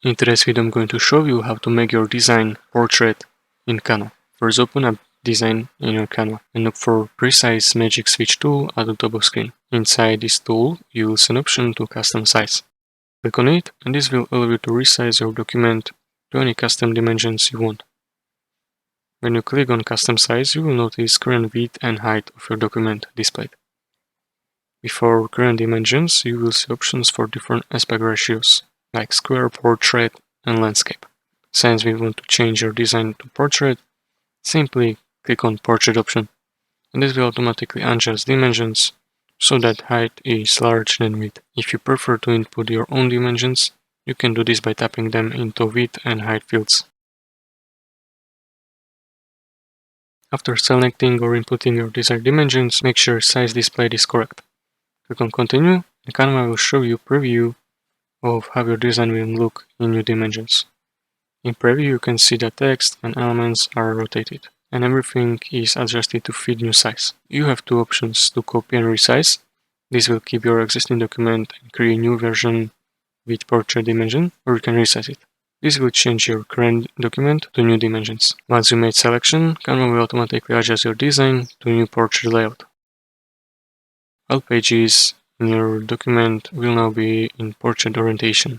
In today's video, I'm going to show you how to make your design portrait in Canva. First, open up Design in your Canva and look for Resize Magic Switch tool at the top of screen. Inside this tool, you will see an option to custom size. Click on it, and this will allow you to resize your document to any custom dimensions you want. When you click on custom size, you will notice current width and height of your document displayed. Before current dimensions, you will see options for different aspect ratios, like square, portrait, and landscape. Since we want to change your design to portrait, simply click on portrait option, and this will automatically adjust dimensions so that height is larger than width. If you prefer to input your own dimensions, you can do this by tapping them into width and height fields. After selecting or inputting your desired dimensions, make sure size displayed is correct. Click on Continue, and Canva will show you a preview of how your design will look in new dimensions. In preview, you can see that text and elements are rotated, and everything is adjusted to fit new size. You have two options to copy and resize. This will keep your existing document and create a new version with portrait dimension, or you can resize it. This will change your current document to new dimensions. Once you made selection, Canva will automatically adjust your design to new portrait layout. All pages in your document will now be in portrait orientation.